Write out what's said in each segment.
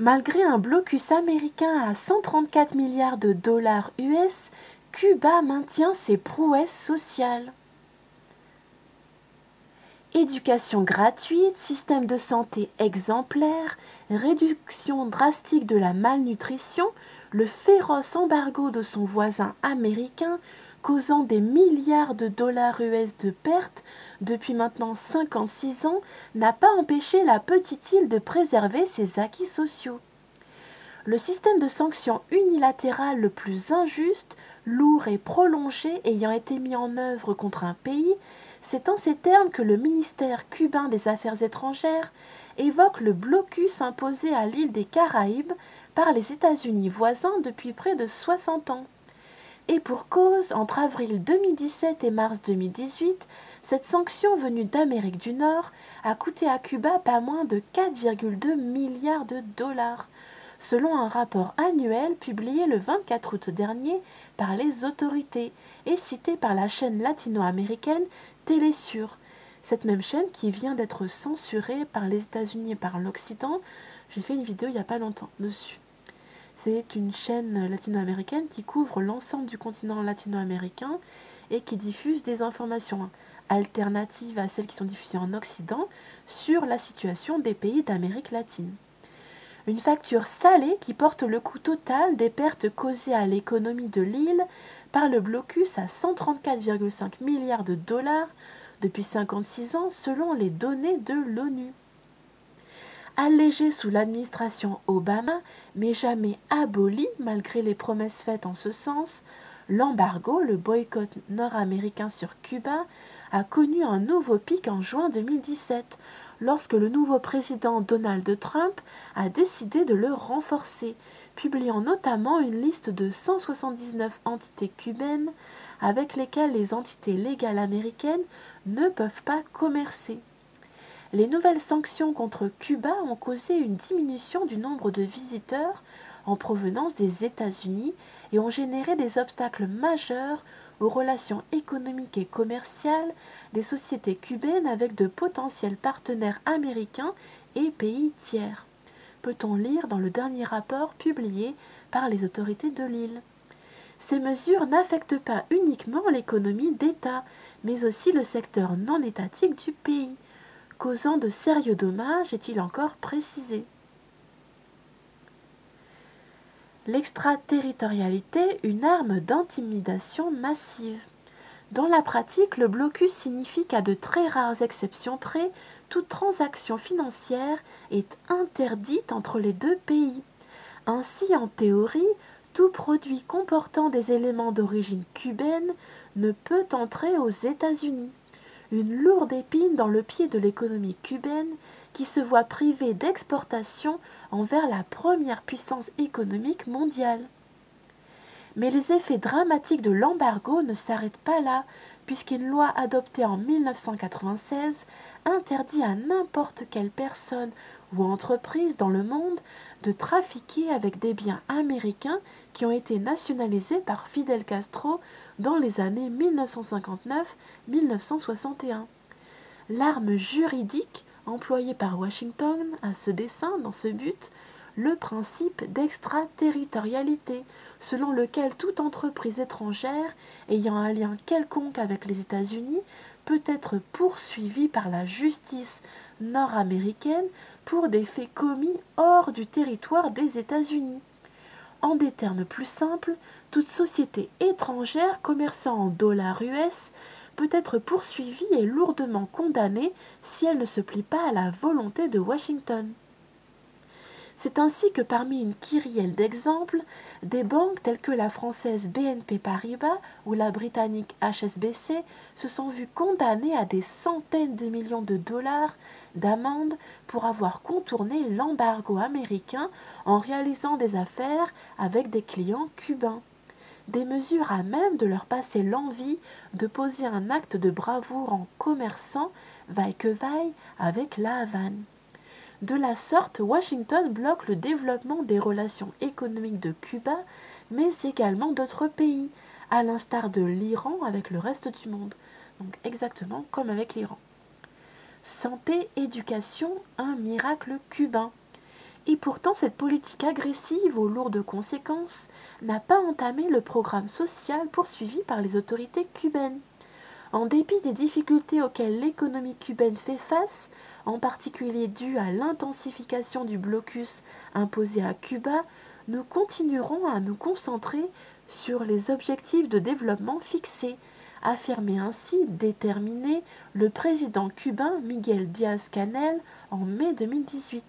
Malgré un blocus américain à 134 milliards de dollars US, Cuba maintient ses prouesses sociales. Éducation gratuite, système de santé exemplaire, réduction drastique de la malnutrition, le féroce embargo de son voisin américain, causant des milliards de dollars US de pertes depuis maintenant 56 ans, n'a pas empêché la petite île de préserver ses acquis sociaux. Le système de sanctions unilatérales le plus injuste, lourd et prolongé ayant été mis en œuvre contre un pays, c'est en ces termes que le ministère cubain des Affaires étrangères évoque le blocus imposé à l'île des Caraïbes par les États-Unis voisins depuis près de 60 ans. Et pour cause, entre avril 2017 et mars 2018, cette sanction venue d'Amérique du Nord a coûté à Cuba pas moins de 4,2 milliards de dollars, selon un rapport annuel publié le 24 août dernier par les autorités et cité par la chaîne latino-américaine Télésur. Cette même chaîne qui vient d'être censurée par les États-Unis et par l'Occident. J'ai fait une vidéo il n'y a pas longtemps dessus. C'est une chaîne latino-américaine qui couvre l'ensemble du continent latino-américain et qui diffuse des informations alternatives à celles qui sont diffusées en Occident sur la situation des pays d'Amérique latine. Une facture salée qui porte le coût total des pertes causées à l'économie de l'île par le blocus à 134,5 milliards de dollars depuis 56 ans selon les données de l'ONU. Allégé sous l'administration Obama, mais jamais aboli malgré les promesses faites en ce sens, l'embargo, le boycott nord-américain sur Cuba, a connu un nouveau pic en juin 2017, lorsque le nouveau président Donald Trump a décidé de le renforcer, publiant notamment une liste de 179 entités cubaines avec lesquelles les entités légales américaines ne peuvent pas commercer. Les nouvelles sanctions contre Cuba ont causé une diminution du nombre de visiteurs en provenance des États-Unis et ont généré des obstacles majeurs aux relations économiques et commerciales des sociétés cubaines avec de potentiels partenaires américains et pays tiers, peut-on lire dans le dernier rapport publié par les autorités de l'île. Ces mesures n'affectent pas uniquement l'économie d'État, mais aussi le secteur non étatique du pays, causant de sérieux dommages, est-il encore précisé. L'extraterritorialité, une arme d'intimidation massive. Dans la pratique, le blocus signifie qu'à de très rares exceptions près, toute transaction financière est interdite entre les deux pays. Ainsi, en théorie, tout produit comportant des éléments d'origine cubaine ne peut entrer aux États-Unis. Une lourde épine dans le pied de l'économie cubaine qui se voit privée d'exportation envers la première puissance économique mondiale. Mais les effets dramatiques de l'embargo ne s'arrêtent pas là, puisqu'une loi adoptée en 1996 interdit à n'importe quelle personne ou entreprise dans le monde de trafiquer avec des biens américains qui ont été nationalisés par Fidel Castro dans les années 1959-1961. L'arme juridique employée par Washington à ce dessein, dans ce but, le principe d'extraterritorialité, selon lequel toute entreprise étrangère ayant un lien quelconque avec les États-Unis peut être poursuivie par la justice nord-américaine pour des faits commis hors du territoire des États-Unis. En des termes plus simples, toute société étrangère commerçant en dollars US peut être poursuivie et lourdement condamnée si elle ne se plie pas à la volonté de Washington. C'est ainsi que parmi une kyrielle d'exemples, des banques telles que la française BNP Paribas ou la britannique HSBC se sont vues condamnées à des centaines de millions de dollars d'amende pour avoir contourné l'embargo américain en réalisant des affaires avec des clients cubains. Des mesures à même de leur passer l'envie de poser un acte de bravoure en commerçant, vaille que vaille, avec la Havane. De la sorte, Washington bloque le développement des relations économiques de Cuba, mais également d'autres pays, à l'instar de l'Iran avec le reste du monde. Donc exactement comme avec l'Iran. Santé, éducation, un miracle cubain. Et pourtant, cette politique agressive aux lourdes conséquences n'a pas entamé le programme social poursuivi par les autorités cubaines. En dépit des difficultés auxquelles l'économie cubaine fait face, en particulier dues à l'intensification du blocus imposé à Cuba, nous continuerons à nous concentrer sur les objectifs de développement fixés, affirmait ainsi déterminé le président cubain Miguel Díaz-Canel en mai 2018.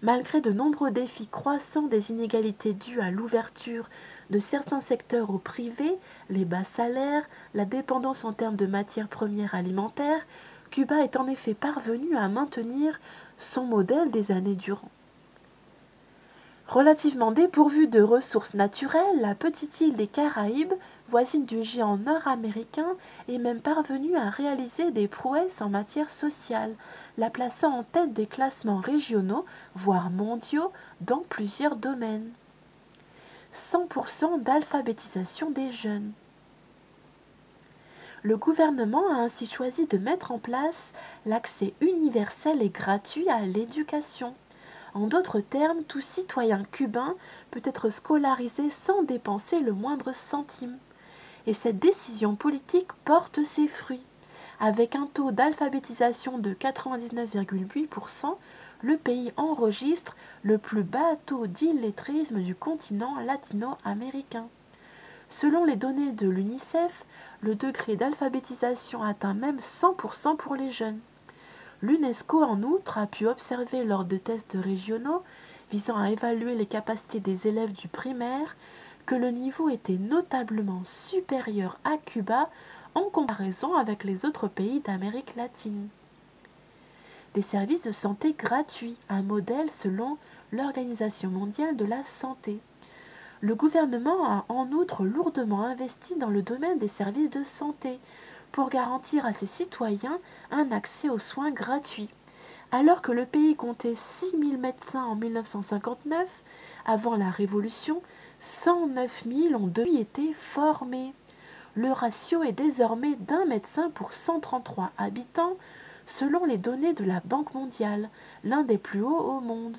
Malgré de nombreux défis croissants des inégalités dues à l'ouverture de certains secteurs au privé, les bas salaires, la dépendance en termes de matières premières alimentaires, Cuba est en effet parvenu à maintenir son modèle des années durant. Relativement dépourvue de ressources naturelles, la petite île des Caraïbes, voisine du géant nord-américain, est même parvenue à réaliser des prouesses en matière sociale, la plaçant en tête des classements régionaux, voire mondiaux, dans plusieurs domaines. 100% d'alphabétisation des jeunes. Le gouvernement a ainsi choisi de mettre en place l'accès universel et gratuit à l'éducation. En d'autres termes, tout citoyen cubain peut être scolarisé sans dépenser le moindre centime. Et cette décision politique porte ses fruits. Avec un taux d'alphabétisation de 99,8%, le pays enregistre le plus bas taux d'illettrisme du continent latino-américain. Selon les données de l'UNICEF, le degré d'alphabétisation atteint même 100% pour les jeunes. L'UNESCO, en outre, a pu observer lors de tests régionaux visant à évaluer les capacités des élèves du primaire que le niveau était notablement supérieur à Cuba en comparaison avec les autres pays d'Amérique latine. Des services de santé gratuits, un modèle selon l'Organisation mondiale de la santé. Le gouvernement a en outre lourdement investi dans le domaine des services de santé pour garantir à ses citoyens un accès aux soins gratuits. Alors que le pays comptait 6000 médecins en 1959, avant la Révolution, 109 000 ont depuis été formés. Le ratio est désormais d'un médecin pour 133 habitants, selon les données de la Banque mondiale, l'un des plus hauts au monde.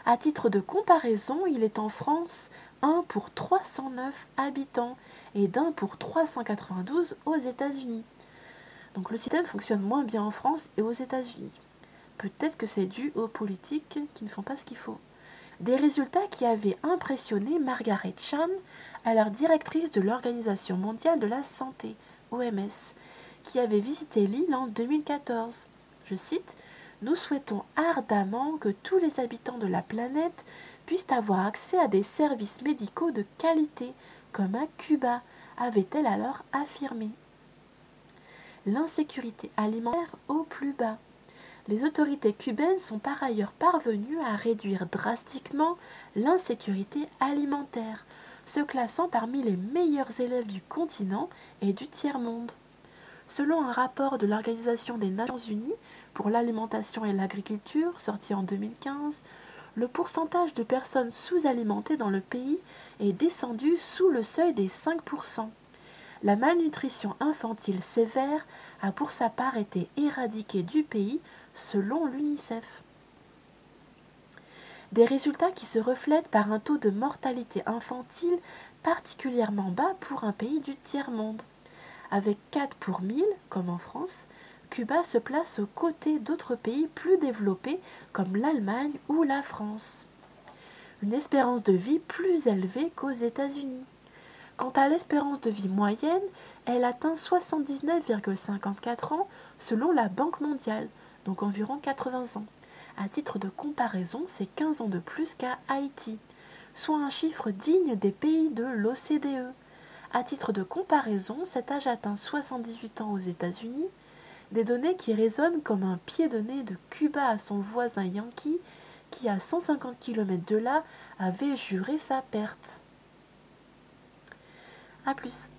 À titre de comparaison, il est en France 1 pour 309 habitants et d'1 pour 392 aux États-Unis. Donc le système fonctionne moins bien en France et aux États-Unis. Peut-être que c'est dû aux politiques qui ne font pas ce qu'il faut. Des résultats qui avaient impressionné Margaret Chan, alors directrice de l'Organisation mondiale de la santé, OMS, qui avait visité l'île en 2014. Je cite, « Nous souhaitons ardemment que tous les habitants de la planète puissent avoir accès à des services médicaux de qualité, comme à Cuba », avait-elle alors affirmé. L'insécurité alimentaire au plus bas. Les autorités cubaines sont par ailleurs parvenues à réduire drastiquement l'insécurité alimentaire, se classant parmi les meilleurs élèves du continent et du tiers-monde. Selon un rapport de l'Organisation des Nations Unies pour l'alimentation et l'agriculture, sorti en 2015, le pourcentage de personnes sous-alimentées dans le pays est descendu sous le seuil des 5%. La malnutrition infantile sévère a pour sa part été éradiquée du pays selon l'UNICEF. Des résultats qui se reflètent par un taux de mortalité infantile particulièrement bas pour un pays du tiers-monde. Avec 4 pour 1000, comme en France, Cuba se place aux côtés d'autres pays plus développés comme l'Allemagne ou la France. Une espérance de vie plus élevée qu'aux États-Unis. Quant à l'espérance de vie moyenne, elle atteint 79,54 ans selon la Banque mondiale, donc environ 80 ans. À titre de comparaison, c'est 15 ans de plus qu'à Haïti, soit un chiffre digne des pays de l'OCDE. À titre de comparaison, cet âge atteint 78 ans aux États-Unis, des données qui résonnent comme un pied de nez de Cuba à son voisin Yankee, qui à 150 km de là avait juré sa perte. A plus.